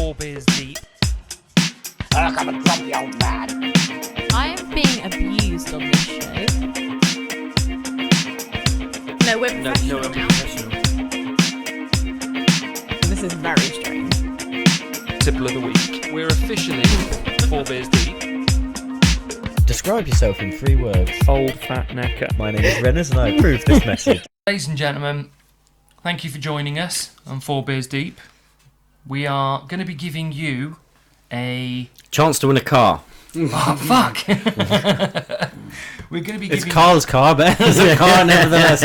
4 Beers Deep. I'm a grumpy old man. I am being abused on this show. No, we're professional now. This is very strange. Tipple of the week. We're officially 4 Beers Deep. Describe yourself in 3 words. Old fat necker. My name is Rennes and I approve this message. Ladies and gentlemen, thank you for joining us on 4 Beers Deep. We are going to be giving you a... Chance to win a car. Oh, fuck! We're going to be It's giving... Carl's car, but it's a car nevertheless.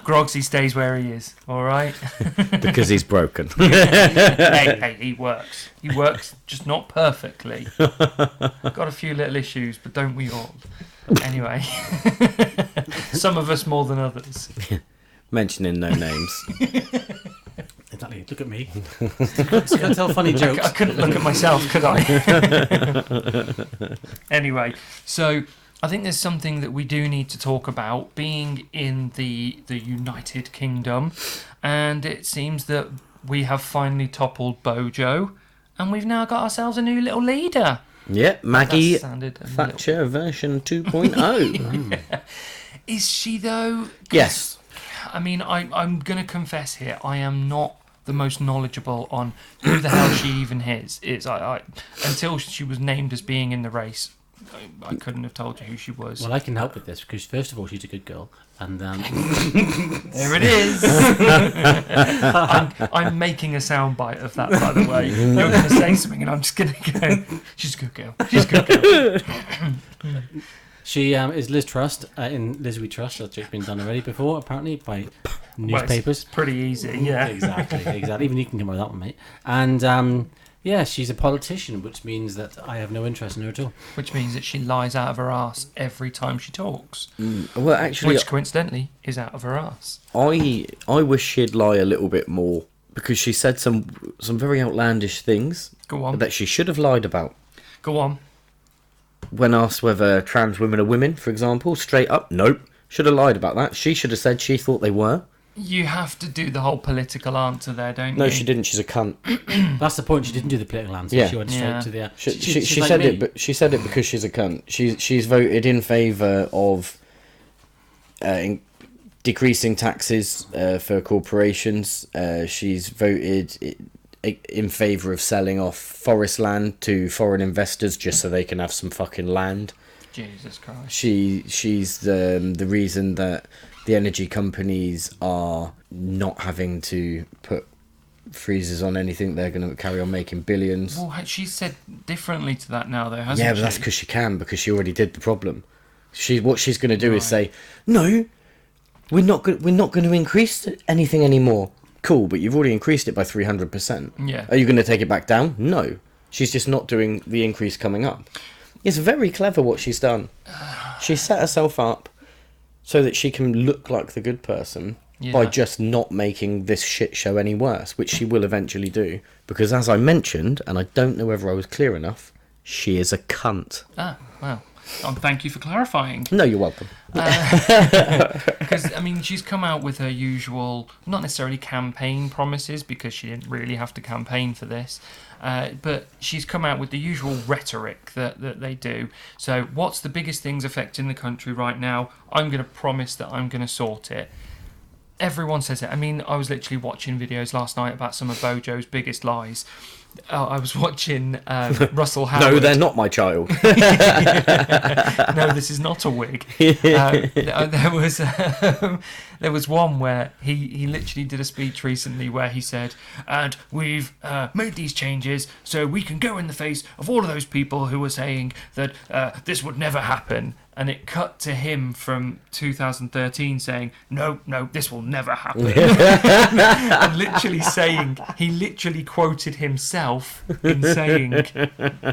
Grogsy stays where he is, alright? Because he's broken. hey, he works. He works, just not perfectly. Got a few little issues, but don't we all? Anyway. Some of us more than others. Mentioning no names. Exactly. Look at me. Can't tell funny jokes. I couldn't look at myself, could I? Anyway, so I think there's something that we do need to talk about, being in the United Kingdom, and it seems that we have finally toppled Bojo, and we've now got ourselves a new little leader. Yep, Maggie That sounded a Thatcher version 2.0. Yeah. Is she though? 'Cause, Yes. I mean, I'm going to confess here, I am not the most knowledgeable on who the hell she even is. Until she was named as being in the race, I couldn't have told you who she was. Well, I can help with this because first of all, she's a good girl, and There it is. I'm making a soundbite of that, by the way. You're going to say something, and I'm just going to go. She's a good girl. She's a good girl. she is Liz Trust in Liz We Trust. That's been done already before, apparently by newspapers. Well, it's pretty easy, yeah. Exactly. Even you can come up with that one, mate. And yeah, she's a politician, which means that I have no interest in her at all. Which means that she lies out of her ass every time she talks. Well, actually, Which coincidentally is out of her ass. I wish she'd lie a little bit more because she said some very outlandish things Go on. that she should have lied about. Go on. When asked whether trans women are women, for example, straight up, nope. Should have lied about that. She should have said she thought they were. You have to do the whole political answer there, don't you? No, she didn't. She's a cunt. That's the point. She didn't do the political answer. Yeah. She went straight to the. She she's like said me. it, but she said it because she's a cunt. She's voted in favour of decreasing taxes for corporations. She's voted in favour of selling off forest land to foreign investors just so they can have some fucking land. Jesus Christ. She's the reason that the energy companies are not having to put freezers on anything. They're going to carry on making billions. Well, she's said differently to that now, though, hasn't she? Yeah, but that's because she can, because she already did the problem. What she's going to do is say, no, we're not going to increase anything anymore. Cool, but you've already increased it by 300%. Yeah. Are you going to take it back down? No. She's just not doing the increase coming up. It's very clever what she's done. She set herself up so that she can look like the good person by just not making this shit show any worse, which she will eventually do. Because as I mentioned, and I don't know whether I was clear enough, she is a cunt. Ah, well. Thank you for clarifying. No, you're welcome. Because, I mean, she's come out with her usual, not necessarily campaign promises, because she didn't really have to campaign for this, but she's come out with the usual rhetoric that they do. So, what's the biggest things affecting the country right now? I'm going to promise that I'm going to sort it. Everyone says it. I mean, I was literally watching videos last night about some of Bojo's biggest lies. I was watching Russell Howard. No, they're not my child. No, this is not a wig. There was one where he literally did a speech recently where he said, and we've made these changes so we can go in the face of all of those people who were saying that this would never happen. And it cut to him from 2013 saying, no, this will never happen. And literally saying, he literally quoted himself in saying,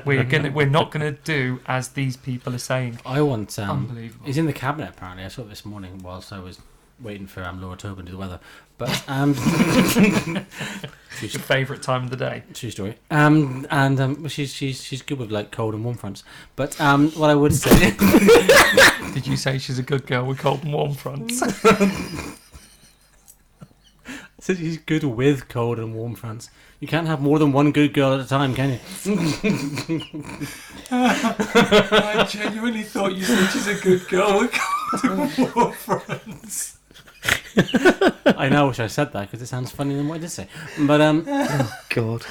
we're not gonna do as these people are saying. I want. Unbelievable. He's in the cabinet apparently. I saw it this morning whilst I was waiting for Laura Tobin to do the weather. But Your favourite time of the day. true story. She's good with like cold and warm fronts. But what I would say, Did you say she's a good girl with cold and warm fronts? Says he's good with cold and warm France. You can't have more than one good girl at a time, can you? I genuinely thought you said she's a good girl. I know, I wish I said that because it sounds funnier than what I did say. But God.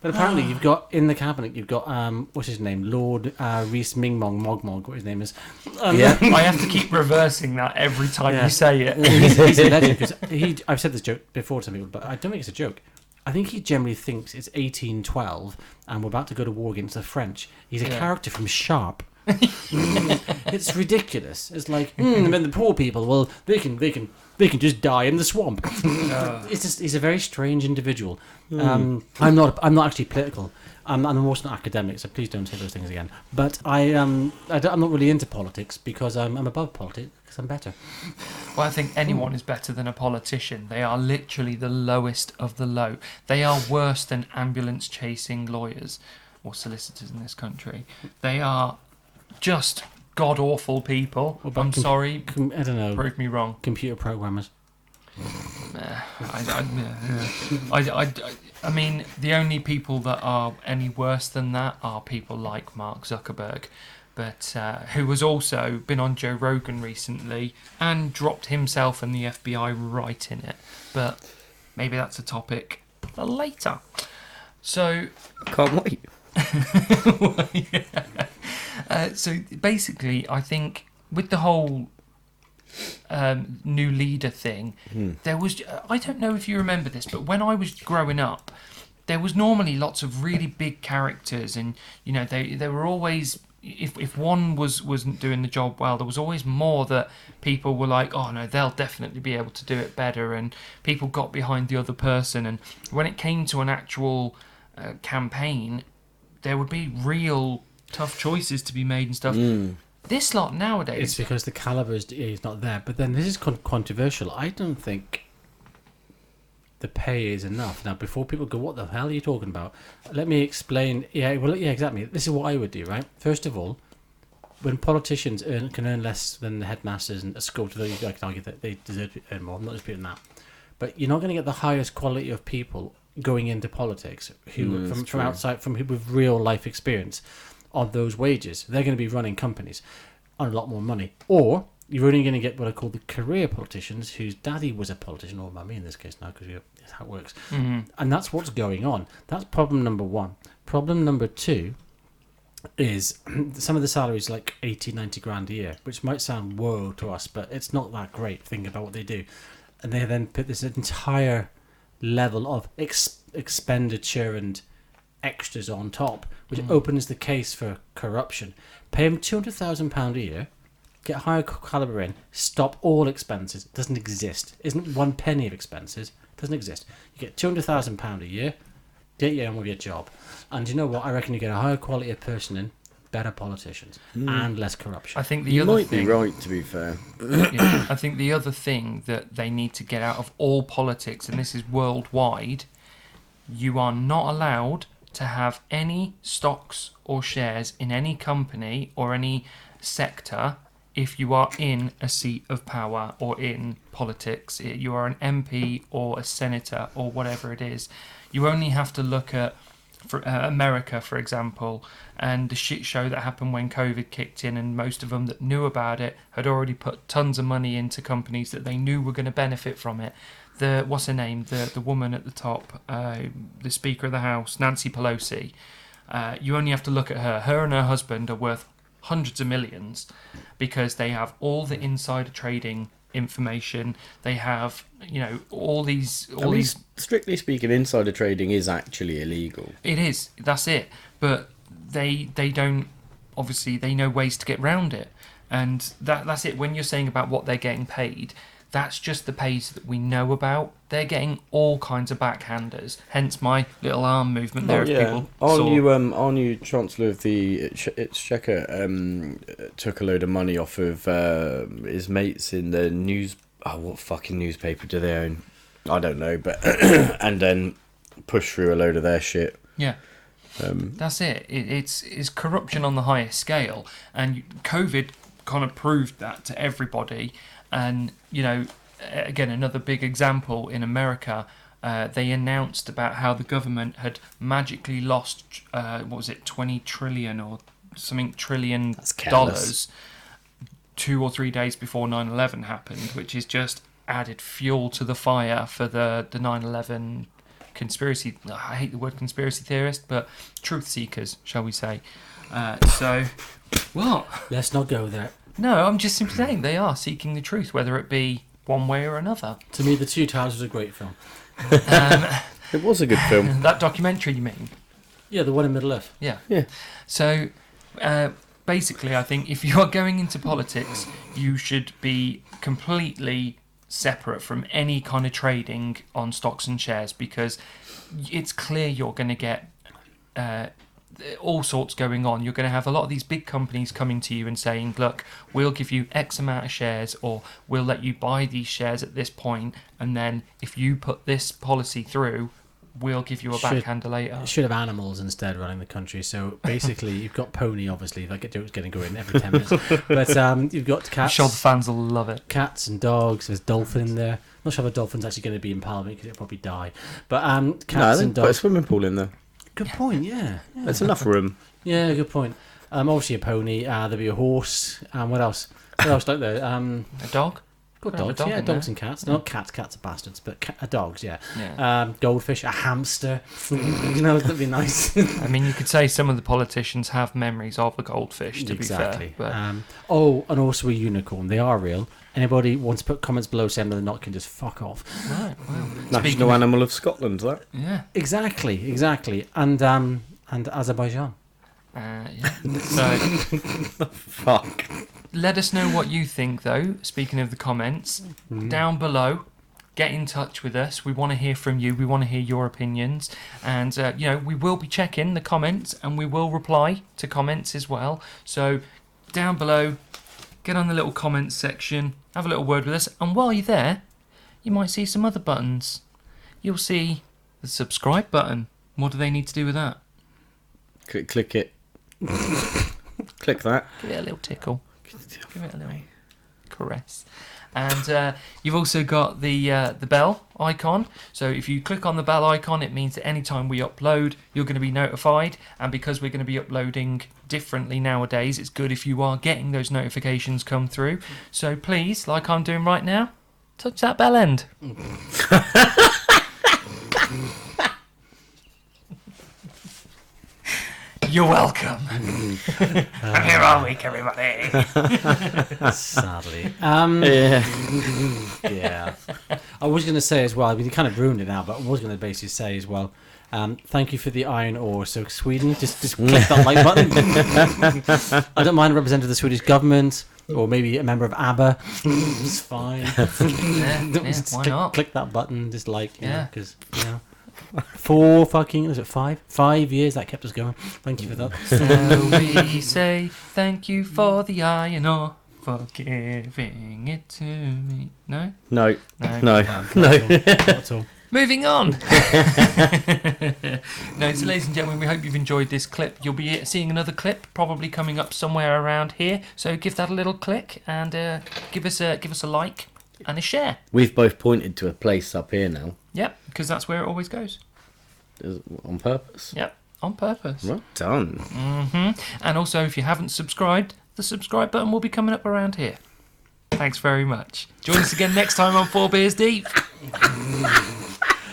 But apparently, you've got in the cabinet, you've got what's his name, Lord Rees Mingmong Mogmog, what his name is. Yeah. I have to keep reversing that every time you say it. He's a legend because I've said this joke before to some people, but I don't think it's a joke. I think he generally thinks it's 1812 and we're about to go to war against the French. He's a character from Sharp. It's ridiculous. It's like, and then the poor people, well, they can just die in the swamp. It's just, he's a very strange individual. I'm not actually political. I'm also not academic, so please don't say those things again. But I'm not really into politics because I'm above politics because I'm better. Well, I think anyone is better than a politician. They are literally the lowest of the low. They are worse than ambulance chasing lawyers or solicitors in this country. They are just god awful people. I'm sorry. I don't know. Prove me wrong. Computer programmers. I mean, the only people that are any worse than that are people like Mark Zuckerberg, but who has also been on Joe Rogan recently and dropped himself and the FBI right in it. But maybe that's a topic for later. So Can't wait. So basically, I think with the whole new leader thing, there was, I don't know if you remember this, but when I was growing up, there was normally lots of really big characters, and you know they were always, if one wasn't doing the job well, there was always more that people were like, oh no, they'll definitely be able to do it better, and people got behind the other person. And when it came to an actual campaign, there would be real tough choices to be made and stuff. This lot nowadays, It's because the caliber is not there. But then this is controversial. I don't think the pay is enough. Now, before people go, what the hell are you talking about? Let me explain. Yeah, exactly. This is what I would do, right? First of all, when politicians can earn less than the headmasters in a school, I can argue that they deserve to earn more. I'm not disputing that. But you're not going to get the highest quality of people going into politics who from outside, from people with real life experience on those wages. They're going to be running companies on a lot more money. Or you're only going to get what I call the career politicians whose daddy was a politician, or mummy in this case now, because that's how it works. And that's what's going on. That's problem number one. Problem number two is some of the salaries like 80, 90 grand a year, which might sound whoa to us, but it's not that great thinking about what they do. And they then put this entire level of expenditure and extras on top, which opens the case for corruption. Pay them £200,000 a year, get higher caliber in, stop all expenses. It doesn't exist. Isn't one penny of expenses. It doesn't exist. You get £200,000 a year, get you on with your job. And you know what? I reckon you get a higher quality of person in, better politicians, and less corruption. I think the You other might thing, be right, to be fair. I think the other thing that they need to get out of all politics, and this is worldwide, you are not allowed to have any stocks or shares in any company or any sector if you are in a seat of power or in politics. You are an MP or a senator or whatever it is. You only have to look at America, for example, and the shit show that happened when COVID kicked in, and most of them that knew about it had already put tons of money into companies that they knew were going to benefit from it. What's her name? The woman at the top, the Speaker of the House, Nancy Pelosi. You only have to look at her. Her and her husband are worth hundreds of millions because they have all the insider trading information. They have, all these. Strictly speaking, insider trading is actually illegal. It is. That's it. But they don't. Obviously, they know ways to get round it, and that's it. When you're saying about what they're getting paid, that's just the pays that we know about. They're getting all kinds of backhanders. Hence my little arm movement there. People Our new Chancellor of the Exchequer took a load of money off of his mates in the news. Oh, what fucking newspaper do they own? I don't know, but and then push through a load of their shit. Yeah. That's it. It's corruption on the highest scale, and COVID kind of proved that to everybody. And again, another big example in America. They announced about how the government had magically lost, 20 trillion or something trillion That's careless. dollars 2 or 3 days before 9/11 happened, which is just added fuel to the fire for the 9/11 conspiracy. I hate the word conspiracy theorist, but truth seekers, shall we say. So, what? Let's not go there. No, I'm just simply saying they are seeking the truth, whether it be one way or another. To me, The Two Towers was a great film. It was a good film. That documentary, you mean? Yeah, the one in Middle Earth. Yeah. Yeah. So, basically, I think if you are going into politics, you should be completely separate from any kind of trading on stocks and shares, because it's clear you're going to get all sorts going on. You're going to have a lot of these big companies coming to you and saying, look, we'll give you X amount of shares, or we'll let you buy these shares at this point, and then if you put this policy through, we'll give you a backhander later. It should have animals instead running the country. So basically, you've got pony, obviously. Like it's getting going every 10 minutes. But you've got I'm cats. sure the fans will love it. Cats and dogs. There's dolphin in there. I'm not sure if a dolphin's actually going to be in Parliament because it'll probably die. But No, cats they and put a dogs. swimming pool in there. Good point. Yeah. There's enough room. Yeah. Good point. Obviously a pony. There'll be a horse. What else? What else like there? A dog? Good Could have a dogs. dog Yeah, in dogs there. and cats. Not cats. Cats are bastards. But dogs. Yeah. Yeah. Goldfish. A hamster. That'd be nice. I mean, you could say some of the politicians have memories of a goldfish, to Exactly. be fair. But And also a unicorn. They are real. Anybody wants to put comments below saying they're not can just fuck off. right, well, National animal of Scotland, that. yeah. Exactly. And Azerbaijan. Yeah. So Fuck. let us know what you think, though. Speaking of the comments, down below, get in touch with us. We want to hear from you. We want to hear your opinions, and we will be checking the comments, and we will reply to comments as well. So down below, get on the little comments section, have a little word with us, and while you're there, you might see some other buttons. You'll see the subscribe button. What do they need to do with that? Click it. Click that. Give it a little tickle. Give it a little caress. And you've also got the bell icon. So if you click on the bell icon, it means that anytime we upload, you're going to be notified. And because we're going to be uploading differently nowadays, it's good if you are getting those notifications come through. So please, like I'm doing right now, touch that bell end. You're welcome. I'm here all week, everybody. Sadly. Yeah. Yeah. I was going to say as well, I mean, you kind of ruined it now, but I was going to basically say as well, thank you for the iron ore. So Sweden, just click that like button. I don't mind representing the Swedish government, or maybe a member of ABBA. It's fine. Just Why not? Click that button, just like, Yeah. because, 4 fucking, was it 5? 5 years that kept us going. Thank you for that. So we say thank you for the iron ore, for giving it to me. No? No. No. No. Not at all. Moving on. No, so ladies and gentlemen, we hope you've enjoyed this clip. You'll be seeing another clip probably coming up somewhere around here. So give that a little click and give us a like and a share. We've both pointed to a place up here now. Yep, because that's where it always goes. On purpose. Yep, on purpose. Well done. And also, if you haven't subscribed, the subscribe button will be coming up around here. Thanks very much. Join us again next time on 4 Beers Deep.